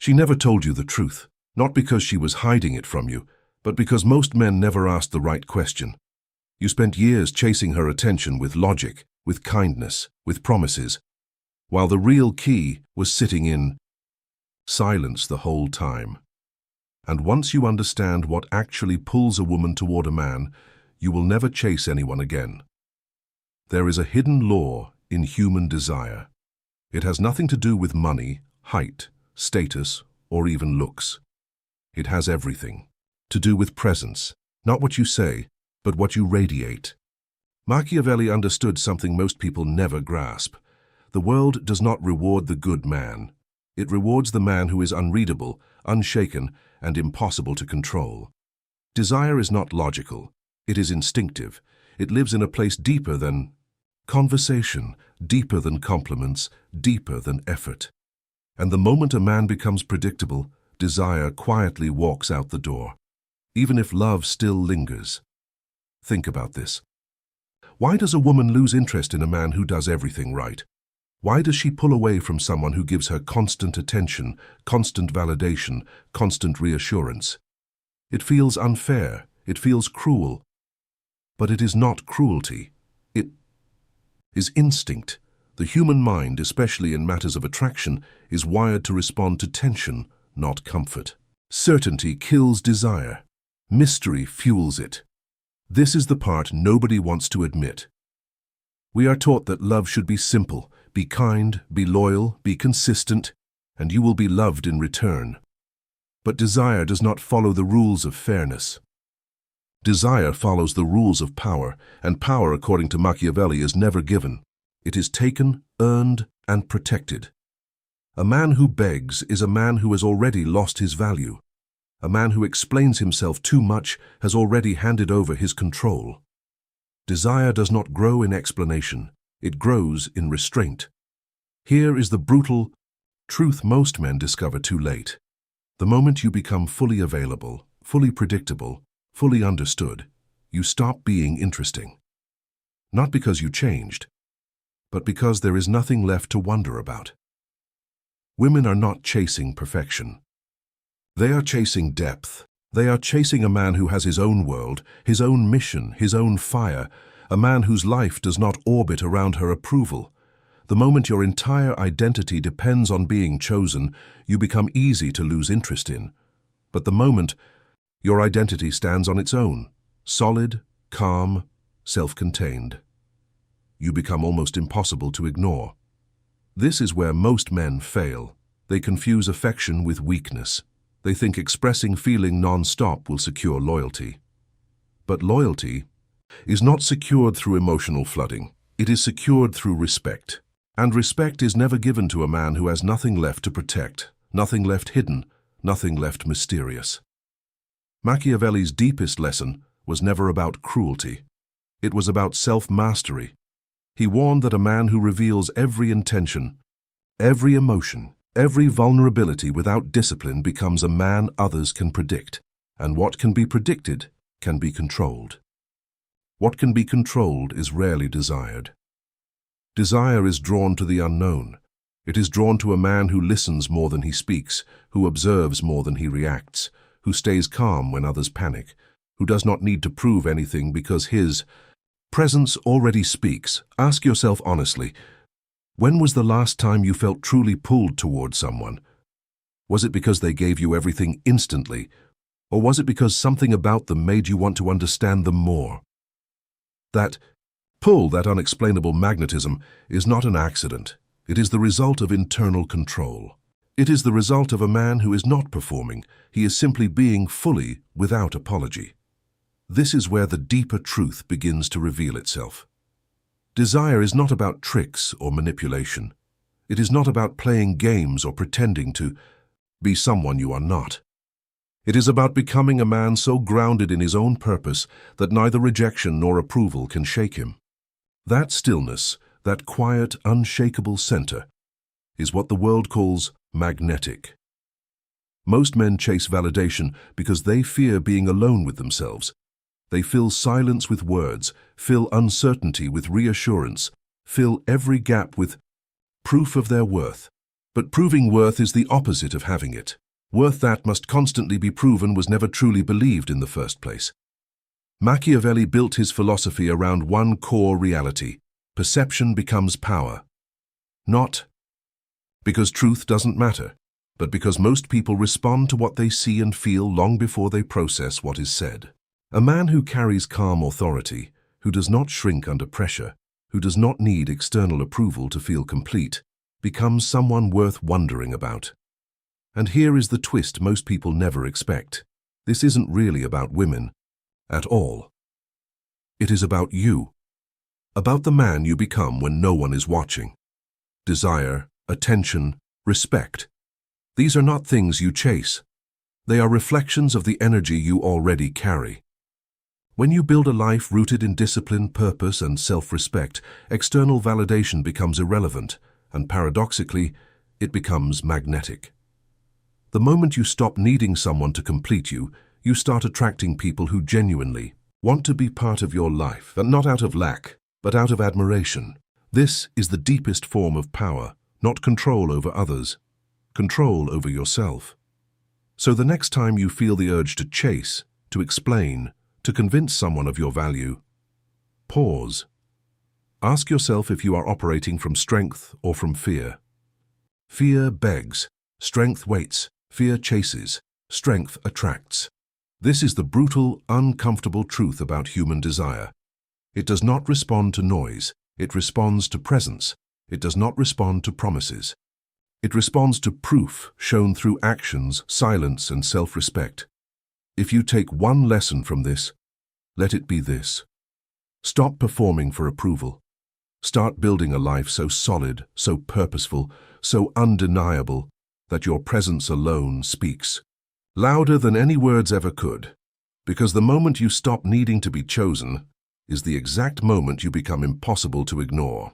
She never told you the truth, not because she was hiding it from you, but because most men never asked the right question. You spent years chasing her attention with logic, with kindness, with promises, while the real key was sitting in silence the whole time. And once you understand what actually pulls a woman toward a man, you will never chase anyone again. There is a hidden law in human desire. It has nothing to do with money, height, status, or even looks. It has everything to do with presence, not what you say, but what you radiate. Machiavelli understood something most people never grasp. The world does not reward the good man. It rewards the man who is unreadable, unshaken, and impossible to control. Desire is not logical. It is instinctive. It lives in a place deeper than conversation, deeper than compliments, deeper than effort. And the moment a man becomes predictable, desire quietly walks out the door, even if love still lingers. Think about this. Why does a woman lose interest in a man who does everything right? Why does she pull away from someone who gives her constant attention, constant validation, constant reassurance? It feels unfair. It feels cruel. But it is not cruelty. It is instinct. The human mind, especially in matters of attraction, is wired to respond to tension, not comfort. Certainty kills desire. Mystery fuels it. This is the part nobody wants to admit. We are taught that love should be simple. Be kind, be loyal, be consistent, and you will be loved in return. But desire does not follow the rules of fairness. Desire follows the rules of power, and power, according to Machiavelli, is never given. It is taken, earned, and protected. A man who begs is a man who has already lost his value. A man who explains himself too much has already handed over his control. Desire does not grow in explanation. It grows in restraint. Here is the brutal truth most men discover too late. The moment you become fully available, fully predictable, fully understood, you stop being interesting. Not because you changed, but because there is nothing left to wonder about. Women are not chasing perfection. They are chasing depth. They are chasing a man who has his own world, his own mission, his own fire, a man whose life does not orbit around her approval. The moment your entire identity depends on being chosen, you become easy to lose interest in. But the moment your identity stands on its own, solid, calm, self-contained, you become almost impossible to ignore. This is where most men fail. They confuse affection with weakness. They think expressing feeling non-stop will secure loyalty. But loyalty is not secured through emotional flooding. It is secured through respect. And respect is never given to a man who has nothing left to protect, nothing left hidden, nothing left mysterious. Machiavelli's deepest lesson was never about cruelty. It was about self-mastery. He warned that a man who reveals every intention, every emotion, every vulnerability without discipline becomes a man others can predict. And what can be predicted can be controlled. What can be controlled is rarely desired. Desire is drawn to the unknown. It is drawn to a man who listens more than he speaks, who observes more than he reacts, who stays calm when others panic, who does not need to prove anything because his presence already speaks. Ask yourself honestly, when was the last time you felt truly pulled toward someone? Was it because they gave you everything instantly, or was it because something about them made you want to understand them more? That pull, that unexplainable magnetism, is not an accident. It is the result of internal control. It is the result of a man who is not performing. He is simply being fully without apology. This is where the deeper truth begins to reveal itself. Desire is not about tricks or manipulation. It is not about playing games or pretending to be someone you are not. It is about becoming a man so grounded in his own purpose that neither rejection nor approval can shake him. That stillness, that quiet, unshakable center, is what the world calls magnetic. Most men chase validation because they fear being alone with themselves. They fill silence with words, fill uncertainty with reassurance, fill every gap with proof of their worth. But proving worth is the opposite of having it. Worth that must constantly be proven was never truly believed in the first place. Machiavelli built his philosophy around one core reality: perception becomes power. Not because truth doesn't matter, but because most people respond to what they see and feel long before they process what is said. A man who carries calm authority, who does not shrink under pressure, who does not need external approval to feel complete, becomes someone worth wondering about. And here is the twist most people never expect. This isn't really about women at all. It is about you. About the man you become when no one is watching. Desire, attention, respect. These are not things you chase. They are reflections of the energy you already carry. When you build a life rooted in discipline, purpose, and self-respect, external validation becomes irrelevant, and paradoxically, it becomes magnetic. The moment you stop needing someone to complete you, you start attracting people who genuinely want to be part of your life, and not out of lack, but out of admiration. This is the deepest form of power, not control over others, control over yourself. So the next time you feel the urge to chase, to explain, to convince someone of your value, pause. Ask yourself if you are operating from strength or from fear. Fear begs, strength waits, fear chases, strength attracts. This is the brutal, uncomfortable truth about human desire. It does not respond to noise, it responds to presence. It does not respond to promises. It responds to proof shown through actions, silence, and self-respect. If you take one lesson from this, let it be this. Stop performing for approval. Start building a life so solid, so purposeful, so undeniable that your presence alone speaks louder than any words ever could. Because the moment you stop needing to be chosen is the exact moment you become impossible to ignore.